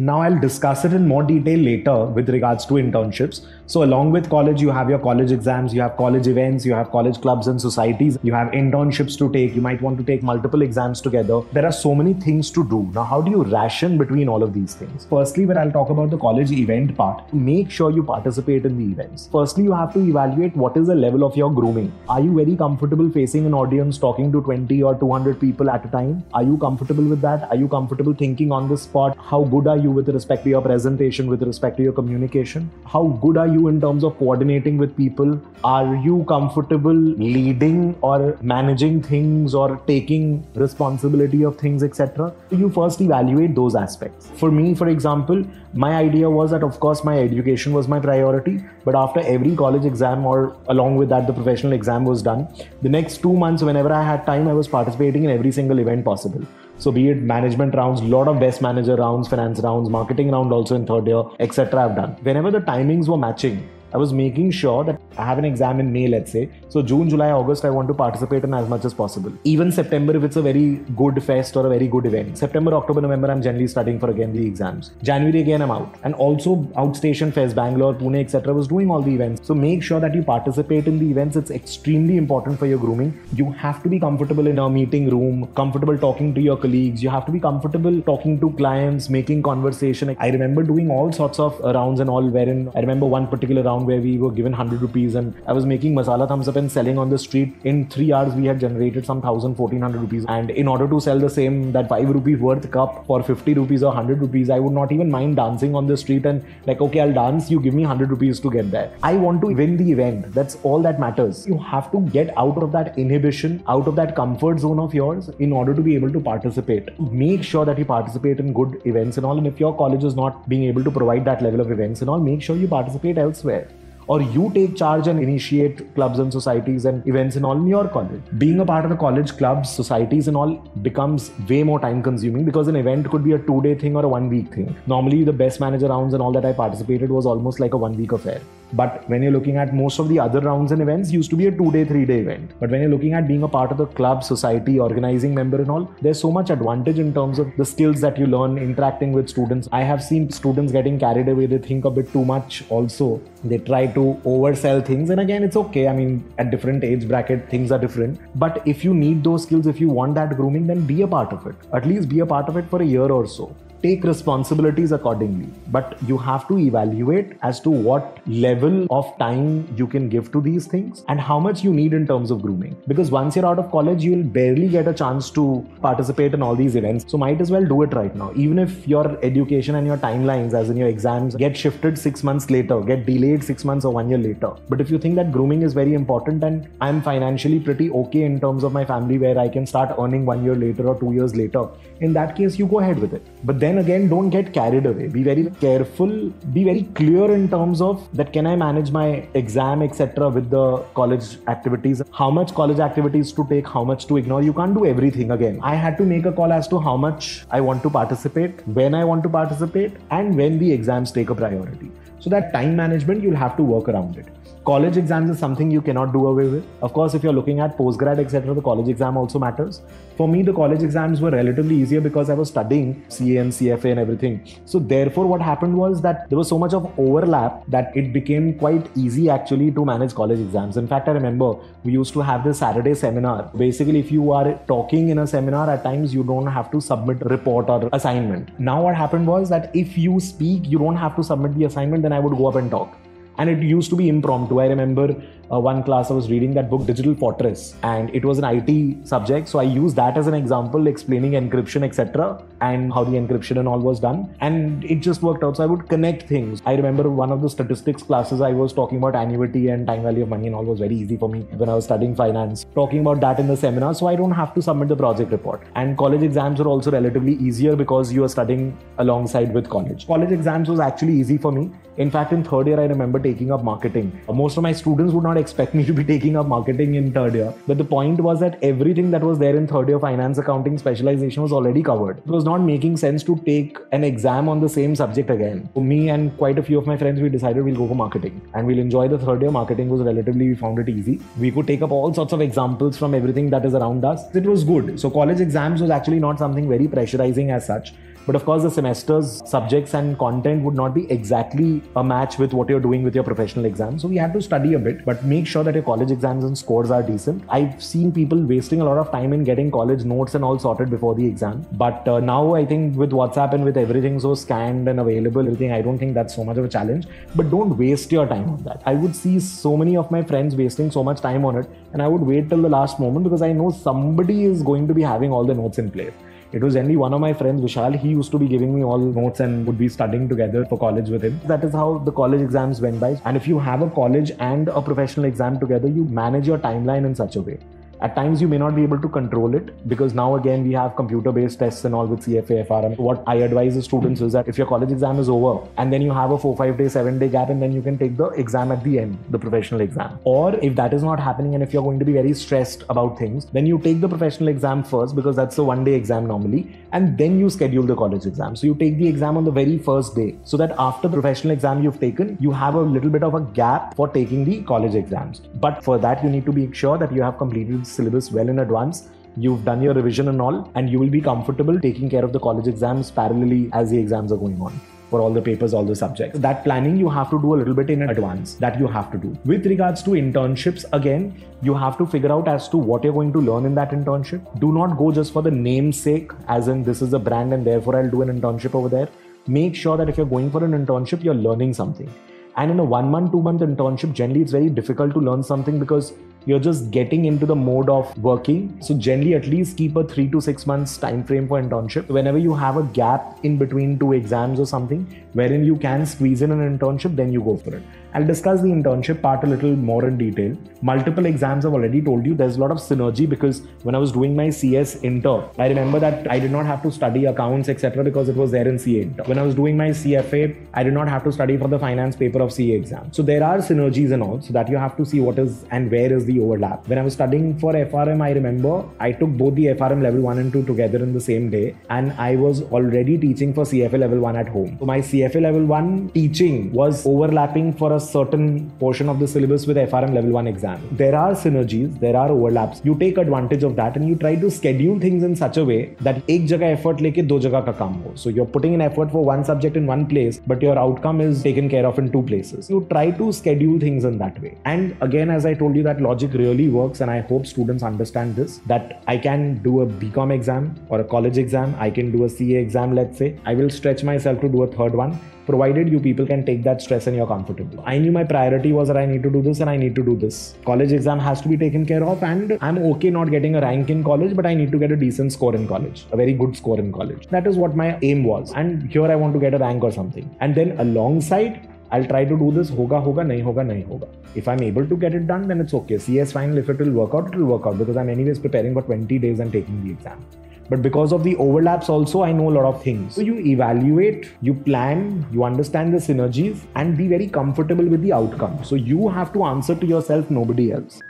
Now I'll discuss it in more detail later with regards to internships. So along with college, you have your college exams, you have college events, you have college clubs and societies, you have internships to take, you might want to take multiple exams together. There are so many things to do. Now, how do you ration between all of these things? Firstly, when I'll talk about the college event part, make sure you participate in the events. Firstly, you have to evaluate what is the level of your grooming. Are you very comfortable facing an audience, talking to 20 or 200 people at a time? Are you comfortable with that? Are you comfortable thinking on the spot? How good are you with respect to your presentation, with respect to your communication? How good are you in terms of coordinating with people? Are you comfortable leading or managing things or taking responsibility of things, etc.? You first evaluate those aspects. For me, for example, my idea was that of course my education was my priority, but after every college exam or along with that the professional exam was done, the next 2 months whenever I had time, I was participating in every single event possible. So be it management rounds, lot of best manager rounds, finance rounds, marketing round also in third year, etc. I've done. Whenever the timings were matching, I was making sure that I have an exam in May, let's say. So June, July, August, I want to participate in as much as possible. Even September, if it's a very good fest or a very good event. September, October, November, I'm generally studying for again the exams. January, again, I'm out. And also outstation fest, Bangalore, Pune, etc. was doing all the events. So make sure that you participate in the events. It's extremely important for your grooming. You have to be comfortable in a meeting room, comfortable talking to your colleagues. You have to be comfortable talking to clients, making conversation. I remember doing all sorts of rounds and all wherein I remember one particular round where we were given 100 rupees and I was making masala thumbs up and selling on the street. In 3 hours, we had generated some 1,000-1,400 rupees. And in order to sell the same, that 5 rupee worth cup for 50 rupees or 100 rupees, I would not even mind dancing on the street and like, okay, I'll dance, you give me 100 rupees to get there. I want to win the event. That's all that matters. You have to get out of that inhibition, out of that comfort zone of yours in order to be able to participate. Make sure that you participate in good events and all. And if your college is not being able to provide that level of events and all, make sure you participate elsewhere. Or you take charge and initiate clubs and societies and events and all in your college. Being a part of the college clubs, societies and all becomes way more time consuming because an event could be a 2-day thing or a 1-week thing. Normally the best manager rounds and all that I participated was almost like a 1-week affair. But when you're looking at most of the other rounds and events used to be a 2-day, 3-day event. But when you're looking at being a part of the club, society, organizing member and all, there's so much advantage in terms of the skills that you learn interacting with students. I have seen students getting carried away. They think a bit too much also. They try to oversell things. And again, it's okay. I mean, at different age bracket, things are different. But if you need those skills, if you want that grooming, then be a part of it. At least be a part of it for a year or so. Take responsibilities accordingly, but you have to evaluate as to what level of time you can give to these things and how much you need in terms of grooming. Because once you're out of college, you'll barely get a chance to participate in all these events. So might as well do it right now. Even if your education and your timelines, as in your exams, get shifted 6 months later, get delayed 6 months or 1 year later. But if you think that grooming is very important and I'm financially pretty okay in terms of my family where I can start earning 1 year later or 2 years later, in that case, you go ahead with it. But then again, don't get carried away. Be very careful, be very clear in terms of that can I manage my exam, etc. with the college activities, how much college activities to take, how much to ignore. You can't do everything again. I had to make a call as to how much I want to participate, when I want to participate, and when the exams take a priority. So that time management, you'll have to work around it. College exams is something you cannot do away with. Of course, if you're looking at postgrad, etc., the college exam also matters. For me, the college exams were relatively easier because I was studying CA and CFA and everything. So therefore, what happened was that there was so much of overlap that it became quite easy actually to manage college exams. In fact, I remember we used to have this Saturday seminar. Basically, if you are talking in a seminar, at times you don't have to submit a report or assignment. Now what happened was that if you speak, you don't have to submit the assignment, then I would go up and talk. And it used to be impromptu. I remember one class I was reading that book, Digital Fortress, and it was an IT subject. So I used that as an example, explaining encryption, etc. and how the encryption and all was done. And it just worked out. So I would connect things. I remember one of the statistics classes, I was talking about annuity and time value of money and all was very easy for me when I was studying finance. Talking about that in the seminar, so I don't have to submit the project report. And college exams are also relatively easier because you are studying alongside with college. College exams was actually easy for me. In fact, in third year, I remember taking up marketing. Most of my students would not expect me to be taking up marketing in third year. But the point was that everything that was there in third year, finance, accounting, specialization was already covered. It was not making sense to take an exam on the same subject again. So me and quite a few of my friends, we decided we'll go for marketing. And we'll enjoy the third year. Marketing was relatively, we found it easy. We could take up all sorts of examples from everything that is around us. It was good. So college exams was actually not something very pressurizing as such. But of course, the semester's subjects and content would not be exactly a match with what you're doing with your professional exams. So we had to study a bit, but make sure that your college exams and scores are decent. I've seen people wasting a lot of time in getting college notes and all sorted before the exam. But now I think with WhatsApp and with everything so scanned and available, everything, I don't think that's so much of a challenge. But don't waste your time on that. I would see so many of my friends wasting so much time on it, and I would wait till the last moment because I know somebody is going to be having all the notes in place. It was generally one of my friends, Vishal. He used to be giving me all notes and would be studying together for college with him. That is how the college exams went by. And if you have a college and a professional exam together, you manage your timeline in such a way. At times, you may not be able to control it because now again, we have computer-based tests and all with CFA, FRM. What I advise the students is that if your college exam is over and then you have a 4-5 day, 7-day gap, and then you can take the exam at the end, the professional exam. Or if that is not happening and if you're going to be very stressed about things, then you take the professional exam first because that's the 1-day exam normally, and then you schedule the college exam. So you take the exam on the very first day so that after the professional exam you've taken, you have a little bit of a gap for taking the college exams. But for that, you need to make sure that you have completed syllabus well in advance, you've done your revision and all, and you will be comfortable taking care of the college exams parallelly as the exams are going on for all the papers, all the subjects. That planning you have to do a little bit in advance. That you have to do. With regards to internships, again, you have to figure out as to what you're going to learn in that internship. Do not go just for the namesake, as in this is a brand and therefore I'll do an internship over there. Make sure that if you're going for an internship, you're learning something. And in a 1 month, 2 month internship, generally it's very difficult to learn something because you're just getting into the mode of working. So generally at least keep a 3 to 6 months time frame for internship. Whenever you have a gap in between 2 exams or something wherein you can squeeze in an internship, then you go for it. I'll discuss the internship part a little more in detail. Multiple exams, I've already told you, there's a lot of synergy because when I was doing my CS inter, I remember that I did not have to study accounts, etc. because it was there in CA inter. When I was doing my CFA, I did not have to study for the finance paper of CA exam. So there are synergies and all, so that you have to see what is and where is the overlap. When I was studying for FRM, I remember I took both the FRM level 1 and 2 together in the same day, and I was already teaching for CFA level 1 at home. So my CFA level 1 teaching was overlapping for a certain portion of the syllabus with FRM level 1 exam. There are synergies, there are overlaps. You take advantage of that and you try to schedule things in such a way that ek jagah effort leke do jagah ka kaam ho. So you're putting in effort for one subject in one place, but your outcome is taken care of in 2 places. You try to schedule things in that way. And again, as I told you, that logic really works, and I hope students understand this, that I can do a BCom exam or a college exam, I can do a CA exam, let's say. I will stretch myself to do a third one, provided you people can take that stress and you're comfortable. I knew my priority was that I need to do this and I need to do this. College exam has to be taken care of, and I'm okay not getting a rank in college, but I need to get a decent score in college, a very good score in college. That is what my aim was. And here I want to get a rank or something. And then alongside, I'll try to do this, hoga, nahi hoga. If I'm able to get it done, then it's okay. CS final, if it will work out, it will work out because I'm anyways preparing for 20 days and taking the exam. But because of the overlaps also, I know a lot of things. So you evaluate, you plan, you understand the synergies, and be very comfortable with the outcome. So you have to answer to yourself, nobody else.